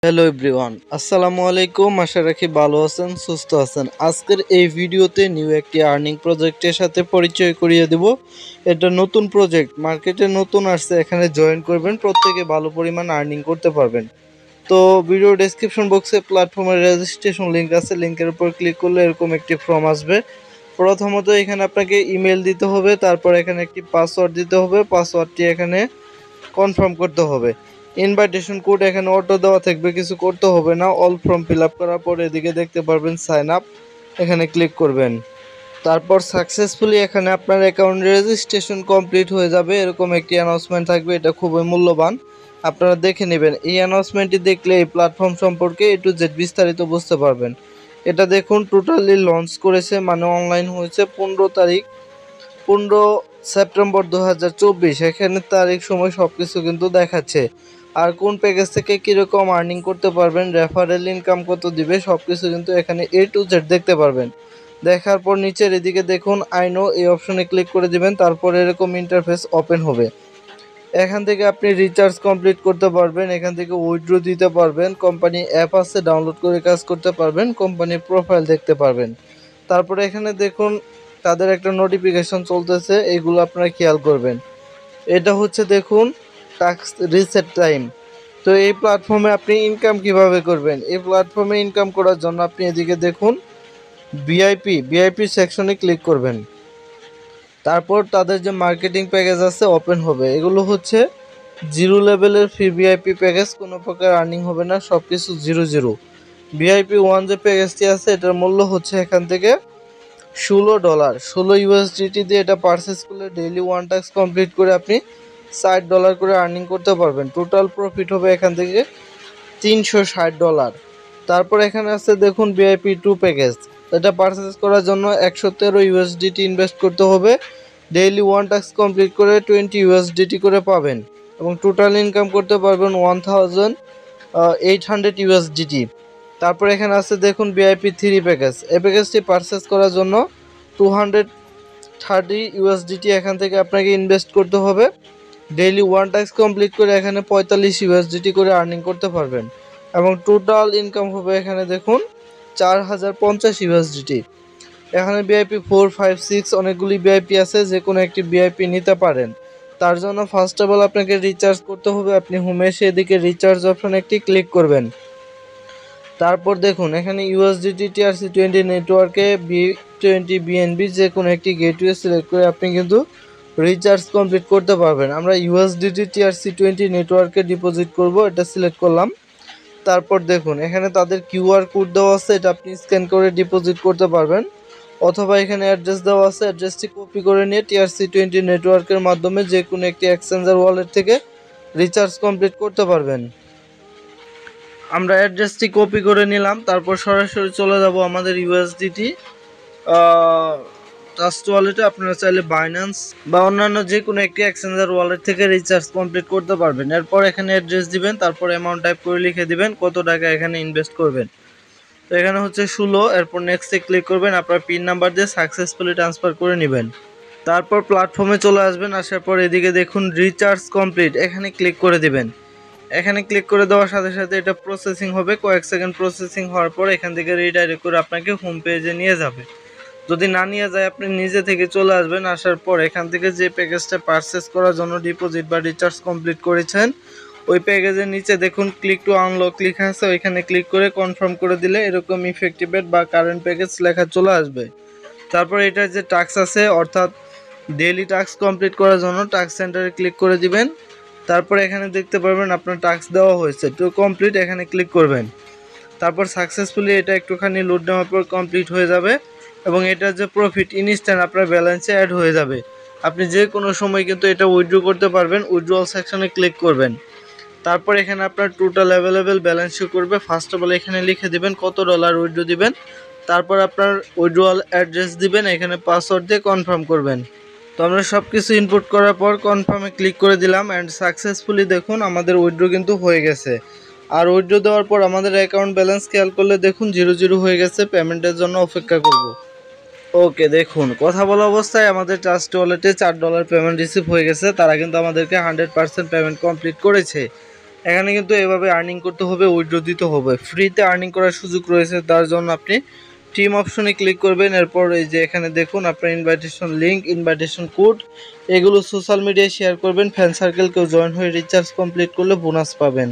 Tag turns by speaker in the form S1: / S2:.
S1: Hello everyone, আসসালামু আলাইকুম। আশা রাখি ভালো আছেন, সুস্থ আছেন। আজকের এই ভিডিওতে নিউ একটি আর্নিং প্রজেক্টের সাথে পরিচয় করিয়ে দেব। এটা নতুন প্রজেক্ট, মার্কেটে নতুন আসছে। এখানে জয়েন করবেন, প্রত্যেকে ভালো পরিমাণ আর্নিং করতে পারবেন। তো ভিডিও ডেসক্রিপশন বক্সে প্ল্যাটফর্মের রেজিস্ট্রেশন লিঙ্ক আছে, লিঙ্কের উপর ক্লিক করলে এরকম একটি ফর্ম আসবে। প্রথমত এখানে আপনাকে ইমেল দিতে হবে, তারপর এখানে একটি পাসওয়ার্ড দিতে হবে। পাসওয়ার্ডটি এখানে কনফার্ম করতে হবে। ইনভাইটেশন কোড এখানে অটো দেওয়া থাকবে, কিছু করতে হবে না। অল ফর্ম ফিল আপ করার পর এদিকে দেখতে পারবেন সাইন আপ, এখানে ক্লিক করবেন। তারপর সাকসেসফুলি এখানে আপনার অ্যাকাউন্ট রেজিস্ট্রেশন কমপ্লিট হয়ে যাবে, এরকম একটি অ্যানাউন্সমেন্ট থাকবে। এটা খুবই মূল্যবান, আপনারা দেখে নেবেন। এই অ্যানাউন্সমেন্টটি দেখলে এই প্ল্যাটফর্ম সম্পর্কে A to Z বিস্তারিত বুঝতে পারবেন। এটা দেখুন, টোটালি লঞ্চ করেছে, মানে অনলাইন হয়েছে 15 সেপ্টেম্বর 2024। এখানে তারিখ সময় সবকিছু কিন্তু দেখাচ্ছে। আর কোন প্যাকেজ থেকে কীরকম আর্নিং করতে পারবেন, রেফারেল ইনকাম কত দিবে, সবকিছু কিন্তু এখানে A to Z দেখতে পারবেন। দেখার পর নিচের এদিকে দেখুন আই নো, এই অপশনে ক্লিক করে দিবেন। তারপর এরকম ইন্টারফেস ওপেন হবে। এখান থেকে আপনি রিচার্জ কমপ্লিট করতে পারবেন, এখান থেকে উইথড্র দিতে পারবেন, কোম্পানি অ্যাপ আছে ডাউনলোড করে কাজ করতে পারবেন, কোম্পানির প্রোফাইল দেখতে পারবেন। তারপরে এখানে দেখুন তাদের একটা নোটিফিকেশন চলতেছে, এগুলো আপনারা খেয়াল করবেন। এটা হচ্ছে দেখুন টাস্ক রিসেট টাইম। তো এই প্ল্যাটফর্মে আপনি ইনকাম কিভাবে করবেন, এই প্ল্যাটফর্মে ইনকাম করার জন্য আপনি এদিকে দেখুন ভিআইপি সেকশনে ক্লিক করবেন। তারপর তাদের যে মার্কেটিং প্যাকেজ আছে ওপেন হবে। এগুলো হচ্ছে জিরো লেভেলের ফ্রি ভিআইপি প্যাকেজ, কোনো প্রকার আর্নিং হবে না, সব কিছু জিরো। ভিআইপি 1 যে প্যাকেজটি আছে এটার মূল্য হচ্ছে এখান থেকে $16, 16 USDT দিয়ে এটা পারচেস করলে ডেইলি 1 টাস্ক কমপ্লিট করে আপনি $60 করে আর্নিং করতে পারবেন। টোটাল প্রফিট হবে এখান থেকে $360। তারপর এখানে আছে দেখুন ভিআইপি 2 প্যাকেজ, এটা পারচেস করার জন্য 113 USDT ইনভেস্ট করতে হবে। ডেইলি 1 টাস্ক কমপ্লিট করে 20 USDT করে পাবেন এবং টোটাল ইনকাম করতে পারবেন 1800 USDT। তারপর এখানে আছে দেখুন ভিআইপি 3 প্যাকেজ, এই প্যাকেজটি পারচেস করার জন্য 230 USDT এখান থেকে আপনাকে ইনভেস্ট করতে হবে। ডেইলি 1 টাস্ক কমপ্লিট করে এখানে 45 USDT করে আর্নিং করতে পারবেন এবং টোটাল ইনকাম হবে এখানে দেখুন 4050 USDT। এখানে ভিআইপি 4, 5, 6 অনেকগুলি ভিআইপি আছে, যে কোনো একটি ভিআইপি নিতে পারেন। তার জন্য ফার্স্ট অফ অল আপনাকে রিচার্জ করতে হবে। আপনি হোমে এসে এদিকে রিচার্জ অপশনে একটি ক্লিক করবেন। তারপর দেখুন এখানে ইউএসডিটি TRC20 নেটওয়ার্কে B20 BNB যে কোনো একটি গেটওয়ে সিলেক্ট করে আপনি কিন্তু রিচার্জ কমপ্লিট করতে পারবেন। আমরা ইউএসডিটি TRC20 নেটওয়ার্কে ডিপোজিট করব, এটা সিলেক্ট করলাম। তারপর দেখুন এখানে তাদের কিউআর কোড দেওয়া আছে, এটা আপনি স্ক্যান করে ডিপোজিট করতে পারবেন, অথবা এখানে অ্যাড্রেস দেওয়া আছে, অ্যাড্রেসটি কপি করে নিয়ে TRC20 নেটওয়ার্কের মাধ্যমে যে কোনো একটি এক্সচেঞ্জার ওয়ালেট থেকে রিচার্জ কমপ্লিট করতে পারবেন। আমরা অ্যাড্রেসটি কপি করে নিলাম, তারপর সরাসরি চলে যাব আমাদের ইউএসডিটি ট্রাস্ট ওয়ালেটে। আপনারা চাইলে বাইন্যান্স বা অন্যান্য যে কোনো একটি এক্সচেঞ্জার ওয়ালেট থেকে রিচার্জ কমপ্লিট করতে পারবেন। এরপর এখানে অ্যাড্রেস দিবেন, তারপর অ্যামাউন্ট টাইপ করে লিখে দিবেন কত টাকা এখানে ইনভেস্ট করবেন। তো এখানে হচ্ছে 16। এরপর নেক্সটে ক্লিক করবেন, আপনার পিন নাম্বার দিয়ে সাকসেসফুলি ট্রান্সফার করে নেবেন। তারপর প্ল্যাটফর্মে চলে আসবেন, আসার পর এদিকে দেখুন রিচার্জ কমপ্লিট, এখানে ক্লিক করে দিবেন। এখানে ক্লিক করে দেওয়ার সাথে সাথে এটা প্রসেসিং হবে, কয়েক সেকেন্ড প্রসেসিং হওয়ার পর এখান থেকে রিডাইরেক্ট করে আপনাকে হোম পেজে নিয়ে যাবে। যদি না নিয়ে যায় আপনি নিজে থেকে চলে আসবেন। আসার পর এখান থেকে যে প্যাকেজটা পারচেস করার জন্য ডিপোজিট বা রিচার্জ কমপ্লিট করেছেন ওই প্যাকেজের নিচে দেখুন ক্লিক টু আনলক লেখা আছে, ওইখানে ক্লিক করে কনফার্ম করে দিলে এরকম ইফেক্টিভেট বা কারেন্ট প্যাকেজ লেখা চলে আসবে। তারপর এটার যে টাস্ক আছে অর্থাৎ ডেইলি টাস্ক কমপ্লিট করার জন্য টাস্ক সেন্টারে ক্লিক করে দিবেন। তারপর এখানে দেখতে পারবেন আপনার টাস্ক দেওয়া হয়েছে, টু কমপ্লিট, এখানে ক্লিক করবেন। তারপর সাকসেসফুলি এটা একটুখানি লোড নেওয়ার পর কমপ্লিট হয়ে যাবে এবং এটার যে প্রফিট ইনস্ট্যান্ট আপনার ব্যালেন্সে অ্যাড হয়ে যাবে। আপনি যে কোনো সময় কিন্তু এটা উইথড্র করতে পারবেন। উইথড্রল সেকশনে ক্লিক করবেন, তারপর এখানে আপনার টোটাল অ্যাভেলেবেল ব্যালেন্স শো করবে। ফার্স্ট অফ অল এখানে লিখে দিবেন কত ডলার উইথড্র দিবেন, তারপর আপনার উইথড্রল অ্যাড্রেস দিবেন, এখানে পাসওয়ার্ড দিয়ে কনফার্ম করবেন। তো আমরা সব কিছু ইনপুট করার পর কনফার্মে ক্লিক করে দিলাম অ্যান্ড সাকসেসফুলি দেখুন আমাদের উইথড্র কিন্তু হয়ে গেছে। আর উইথড্র দেওয়ার পর আমাদের অ্যাকাউন্ট ব্যালেন্স খেয়াল করলে দেখুন 0 হয়ে গেছে। পেমেন্টের জন্য অপেক্ষা করব। ওকে, দেখুন কথা বলা অবস্থায় আমাদের ট্রাস্ট ওয়ালেটে $4 পেমেন্ট রিসিভ হয়ে গেছে। তারা কিন্তু আমাদেরকে 100% পেমেন্ট কমপ্লিট করেছে। এখানে কিন্তু এভাবে আর্নিং করতে হবে, উইথড্র দিতে হবে। ফ্রিতে আর্নিং করার সুযোগ রয়েছে, তার জন্য আপনি টিম অপশনে ক্লিক করবেন। এরপর এই যে এখানে দেখুন আপনার ইনভাইটেশন লিঙ্ক, ইনভাইটেশন কোড এগুলো সোশ্যাল মিডিয়ায় শেয়ার করবেন। ফ্যান সার্কেল কেউ জয়েন হয়ে রিচার্জ কমপ্লিট করলে বোনাস পাবেন।